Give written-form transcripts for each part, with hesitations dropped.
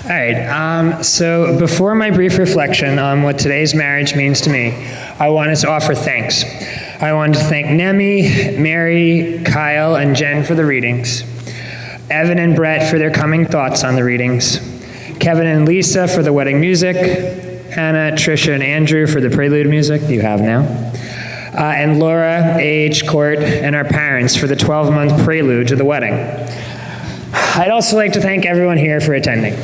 All right, so before my brief reflection on what today's marriage means to me, I wanted to offer thanks. I wanted to thank Nemi, Mary, Kyle, and Jen for the readings, Evan and Brett for their coming thoughts on the readings, Kevin and Lisa for the wedding music, Hannah, Trisha, and Andrew for the prelude music you have now, and Laura, A.H. Court, and our parents for the 12-month prelude to the wedding. I'd also like to thank everyone here for attending.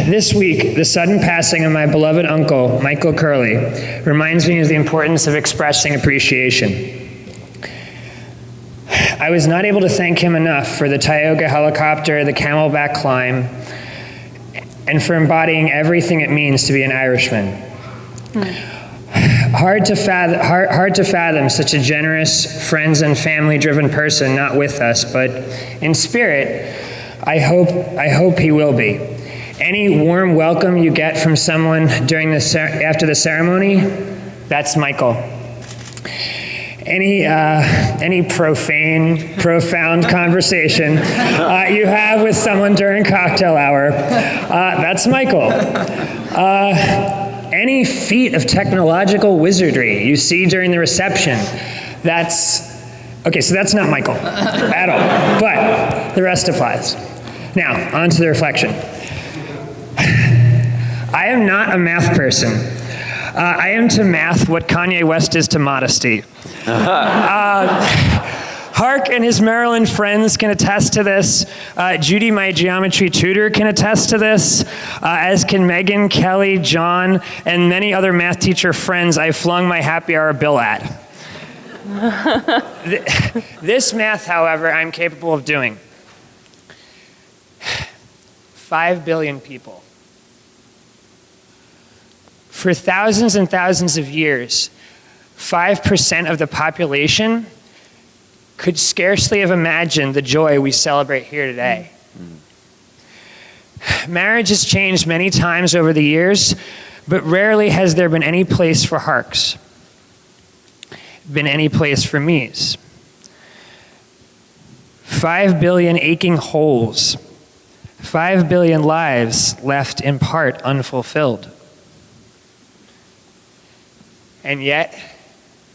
This week, the sudden passing of my beloved uncle, Michael Curley, reminds me of the importance of expressing appreciation. I was not able to thank him enough for the Tioga helicopter, the camelback climb, and for embodying everything it means to be an Irishman. Hard to fathom such a generous, friends and family-driven person not with us, but in spirit, I hope he will be. Any warm welcome you get from someone after the ceremony, that's Michael. Any profound conversation you have with someone during cocktail hour, that's Michael. Any feat of technological wizardry you see during the reception, that's not Michael at all, but the rest applies. Now, on to the reflection. I am not a math person. I am to math what Kanye West is to modesty. Hark and his Maryland friends can attest to this. Judy, my geometry tutor, can attest to this, as can Megan, Kelly, John, and many other math teacher friends I flung my happy hour bill at. This math, however, I'm capable of doing. 5 billion people. For thousands and thousands of years, 5% of the population could scarcely have imagined the joy we celebrate here today. Marriage has changed many times over the years, but rarely has there been any place for Harks, been any place for me's. 5 billion aching holes, 5 billion lives left in part unfulfilled. And yet,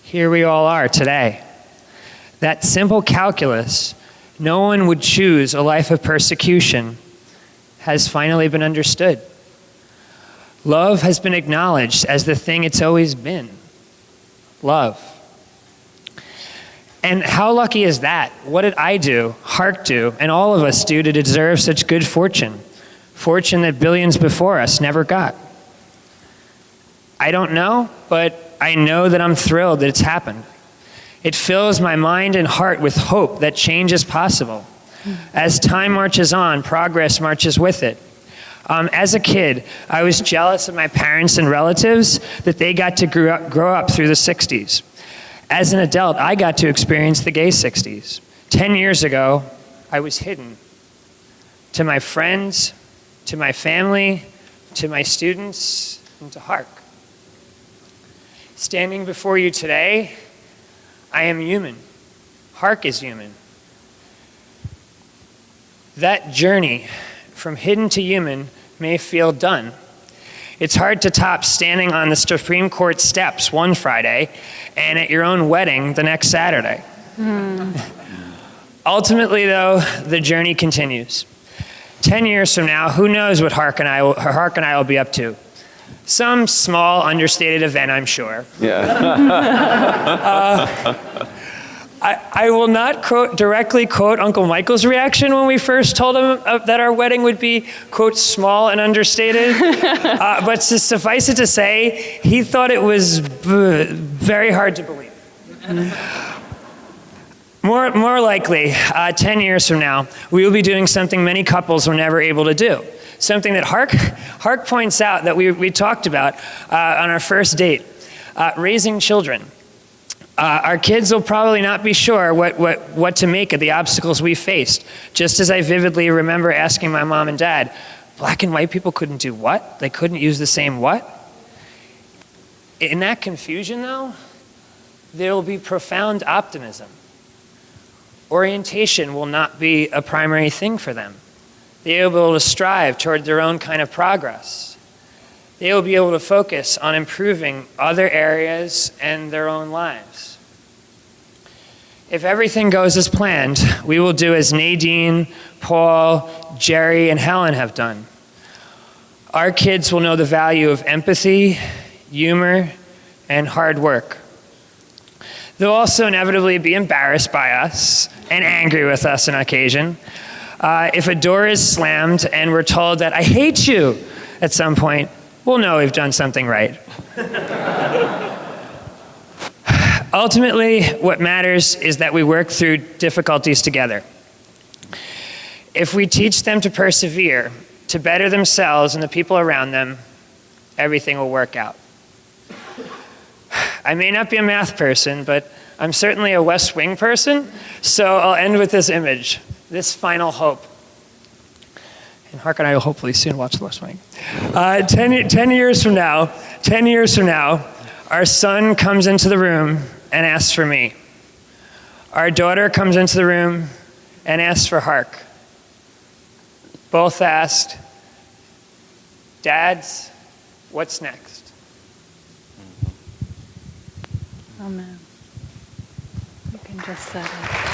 here we all are today. That simple calculus, no one would choose a life of persecution, has finally been understood. Love has been acknowledged as the thing it's always been. Love. And how lucky is that? What did I do, Hark do, and all of us do to deserve such good fortune? Fortune that billions before us never got. I don't know, but I know that I'm thrilled that it's happened. It fills my mind and heart with hope that change is possible. As time marches on, progress marches with it. As a kid, I was jealous of my parents and relatives that they got to grow up through the 60s. As an adult, I got to experience the gay 60s. 10 years ago, I was hidden. To my friends, to my family, to my students, and to Hark. Standing before you today, I am human. Hark is human. That journey from hidden to human may feel done. It's hard to top standing on the Supreme Court steps one Friday and at your own wedding the next Saturday. Ultimately, though, the journey continues. 10 years from now, who knows what Hark and I will be up to? Some small, understated event, I'm sure. I will not directly quote Uncle Michael's reaction when we first told him that our wedding would be, quote, small and understated. But to suffice it to say, he thought it was very hard to believe. More likely, 10 years from now, we will be doing something many couples were never able to do. Something that Hark points out that we talked about on our first date, raising children. Our kids will probably not be sure what to make of the obstacles we faced, just as I vividly remember asking my mom and dad, black and white people couldn't do what? They couldn't use the same what? In that confusion, though, there will be profound optimism. Orientation will not be a primary thing for them. They will be able to strive toward their own kind of progress. They will be able to focus on improving other areas and their own lives. If everything goes as planned, we will do as Nadine, Paul, Jerry, and Helen have done. Our kids will know the value of empathy, humor, and hard work. They'll also inevitably be embarrassed by us and angry with us on occasion. If a door is slammed and we're told that I hate you at some point, we'll know we've done something right. Ultimately, what matters is that we work through difficulties together. If we teach them to persevere, to better themselves and the people around them, everything will work out. I may not be a math person, but I'm certainly a West Wing person, so I'll end with this image, this final hope. And Hark and I will hopefully soon watch The West Wing. 10 years from now, our son comes into the room and asks for me. Our daughter comes into the room and asks for Hark. Both asked, Dads, what's next? Amen. You can just settle.